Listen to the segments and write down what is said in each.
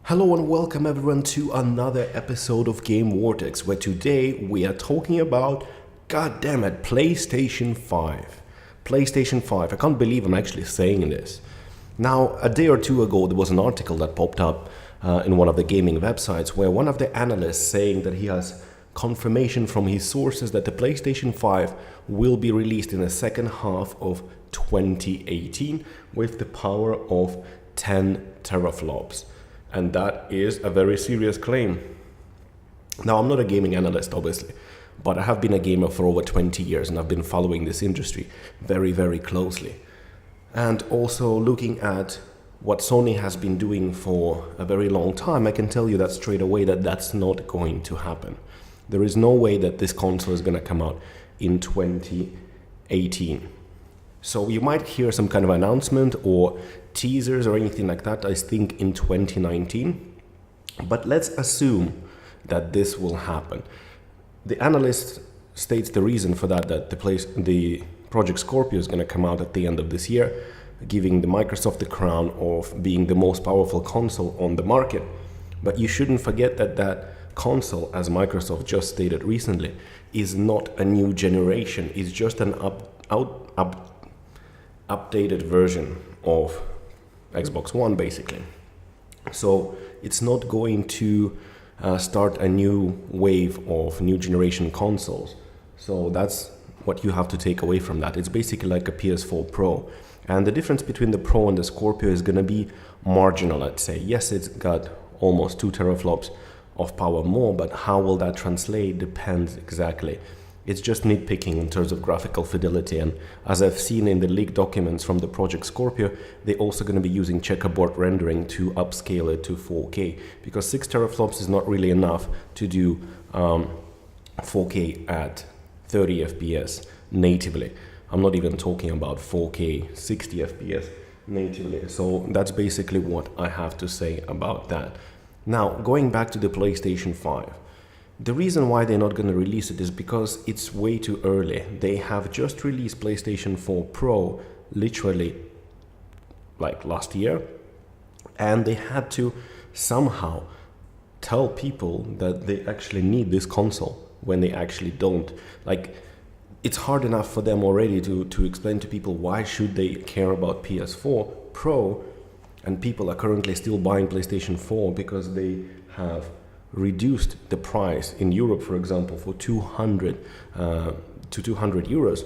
Hello and welcome everyone to another episode of Game Vortex, where today we are talking about, god damn it, PlayStation 5. PlayStation 5, I can't believe I'm actually saying this. Now, a day or two ago there was an article that popped up in one of the gaming websites where one of the analysts saying that he has confirmation from his sources that the PlayStation 5 will be released in the second half of 2018 with the power of 10 teraflops. And that is a very serious claim. Now, I'm not a gaming analyst, obviously, but I have been a gamer for over 20 years and I've been following this industry very, very closely. And also looking at what Sony has been doing for a very long time, I can tell you that straight away that that's not going to happen. There is no way that this console is going to come out in 2018. So you might hear some kind of announcement or teasers or anything like that, I think in 2019. But let's assume that this will happen. The analyst states the reason for that the Project Scorpio is going to come out at the end of this year, giving the Microsoft the crown of being the most powerful console on the market. But you shouldn't forget that that console, as Microsoft just stated recently, is not a new generation. It's just an updated version of Xbox One, basically. So it's not going to start a new wave of new generation consoles. So that's what you have to take away from that. It's basically like a PS4 Pro. And the difference between the Pro and the Scorpio is going to be marginal, I'd say. Yes, it's got almost 2 teraflops of power more, but how will that translate depends exactly. It's just nitpicking in terms of graphical fidelity, and as I've seen in the leaked documents from the Project Scorpio, they're also going to be using checkerboard rendering to upscale it to 4K, because 6 teraflops is not really enough to do 4K at 30 FPS natively. I'm not even talking about 4K 60 FPS natively. So that's basically what I have to say about that. Now, going back to the PlayStation 5. The reason why they're not going to release it is because it's way too early. They have just released PlayStation 4 Pro literally like last year, and they had to somehow tell people that they actually need this console when they actually don't. Like, it's hard enough for them already to explain to people why should they care about PS4 Pro, and people are currently still buying PlayStation 4 because they have reduced the price in Europe, for example, for 200 to 200 euros.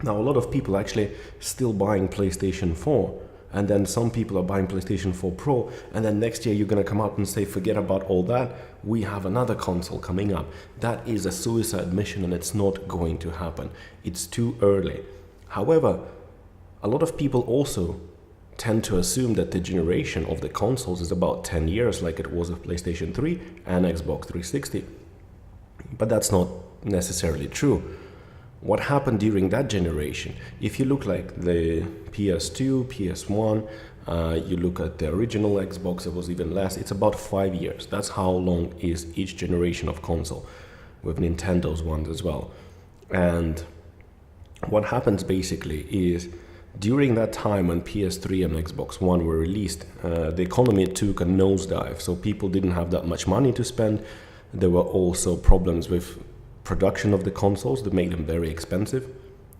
Now, a lot of people actually still buying PlayStation 4, and then some people are buying PlayStation 4 Pro, and then next year you're going to come out and say, forget about all that, we have another console coming up. That is a suicide mission, and it's not going to happen. It's too early. However, a lot of people also tend to assume that the generation of the consoles is about 10 years like it was with PlayStation 3 and Xbox 360. But that's not necessarily true. What happened during that generation, if you look like the PS2, PS1, you look at the original Xbox, it was even less. It's about 5 years. That's how long is each generation of console, with Nintendo's ones as well. And what happens basically is, during that time when PS3 and Xbox One were released, the economy took a nosedive, so people didn't have that much money to spend. There were also problems with production of the consoles that made them very expensive.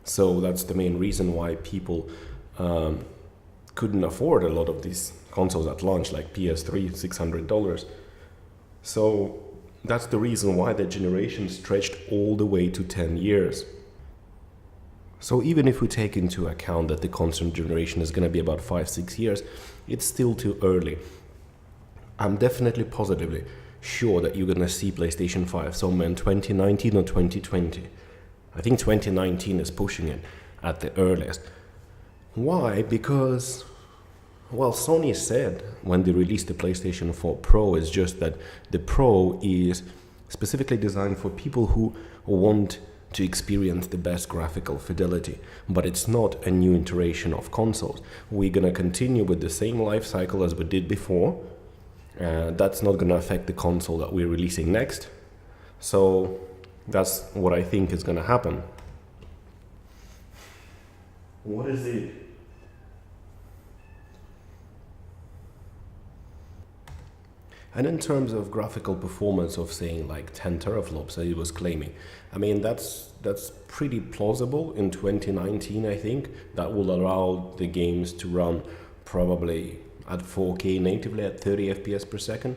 So that's the main reason why people couldn't afford a lot of these consoles at launch, like PS3, $600. So that's the reason why the generation stretched all the way to 10 years. So even if we take into account that the console generation is going to be about 5-6 years, it's still too early. I'm definitely positively sure that you're going to see PlayStation 5 somewhere in 2019 or 2020. I think 2019 is pushing it at the earliest. Why? Because, well, Sony said when they released the PlayStation 4 Pro is just that the Pro is specifically designed for people who want to experience the best graphical fidelity, but it's not a new iteration of consoles. We're gonna continue with the same life cycle as we did before. That's not gonna affect the console that we're releasing next. So that's what I think is gonna happen. What is it? And in terms of graphical performance of saying like 10 teraflops that he was claiming, I mean, that's pretty plausible in 2019, I think. That will allow the games to run probably at 4K natively at 30 FPS per second.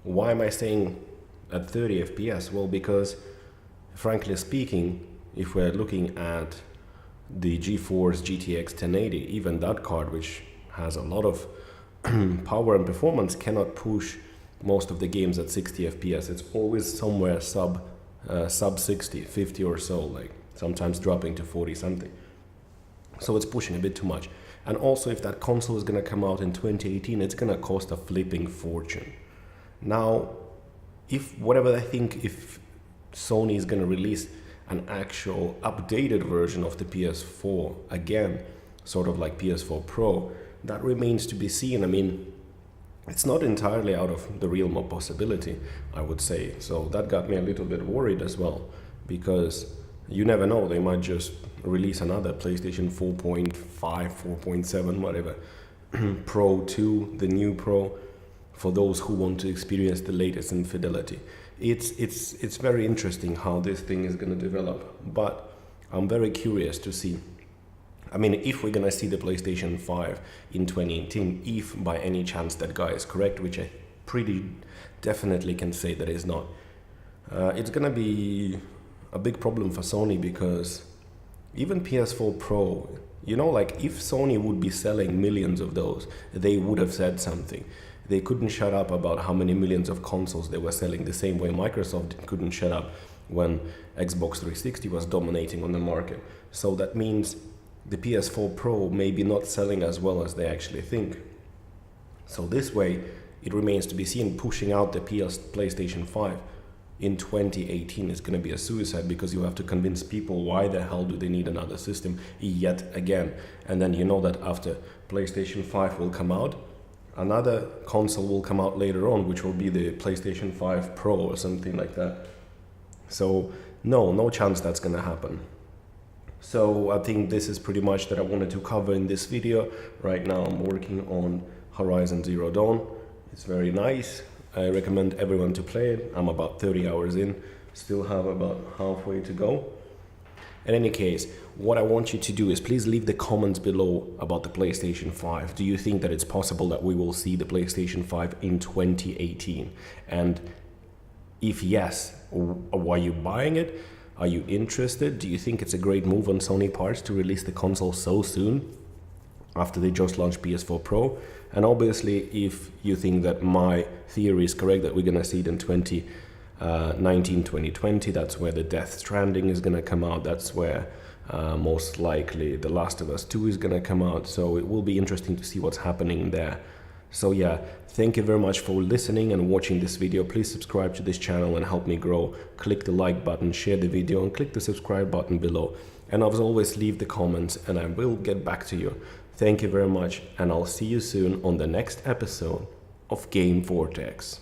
Why am I saying at 30 FPS? Well, because frankly speaking, if we're looking at the GeForce GTX 1080, even that card, which has a lot of power and performance, cannot push most of the games at 60 FPS. It's always somewhere sub 60, 50 or so, like sometimes dropping to 40 something. So it's pushing a bit too much. And also, if that console is going to come out in 2018, it's going to cost a flipping fortune. Now, if Sony is going to release an actual updated version of the PS4 again, sort of like PS4 Pro, that remains to be seen. I mean, it's not entirely out of the realm of possibility, I would say. So that got me a little bit worried as well, because you never know, they might just release another PlayStation 4.5, 4.7, whatever, Pro 2, the new Pro, for those who want to experience the latest in fidelity. It's very interesting how this thing is going to develop, but I'm very curious to see. I mean, if we're going to see the PlayStation 5 in 2018, if by any chance that guy is correct, which I pretty definitely can say that is not, it's going to be a big problem for Sony, because even PS4 Pro, you know, like if Sony would be selling millions of those, they would have said something. They couldn't shut up about how many millions of consoles they were selling, the same way Microsoft couldn't shut up when Xbox 360 was dominating on the market. So that means the PS4 Pro may be not selling as well as they actually think. So this way, it remains to be seen. Pushing out the PlayStation 5 in 2018 is going to be a suicide, because you have to convince people why the hell do they need another system yet again. And then you know that after PlayStation 5 will come out, another console will come out later on, which will be the PlayStation 5 Pro or something like that. So no chance that's going to happen. So I think this is pretty much that I wanted to cover in this video. Right now I'm working on Horizon Zero Dawn. It's very nice. I recommend everyone to play it. I'm about 30 hours in, still have about halfway to go. In any case, what I want you to do is please leave the comments below about the PlayStation 5. Do you think that it's possible that we will see the PlayStation 5 in 2018? And if yes, why are you buying it? Are you interested? Do you think it's a great move on Sony parts to release the console so soon after they just launched PS4 Pro? And obviously, if you think that my theory is correct, that we're going to see it in 2019, 2020, that's where the Death Stranding is going to come out. That's where most likely The Last of Us 2 is going to come out. So it will be interesting to see what's happening there. So yeah, thank you very much for listening and watching this video. Please subscribe to this channel and help me grow. Click the like button, share the video, and click the subscribe button below. And as always, leave the comments and I will get back to you. Thank you very much, and I'll see you soon on the next episode of Game Vortex.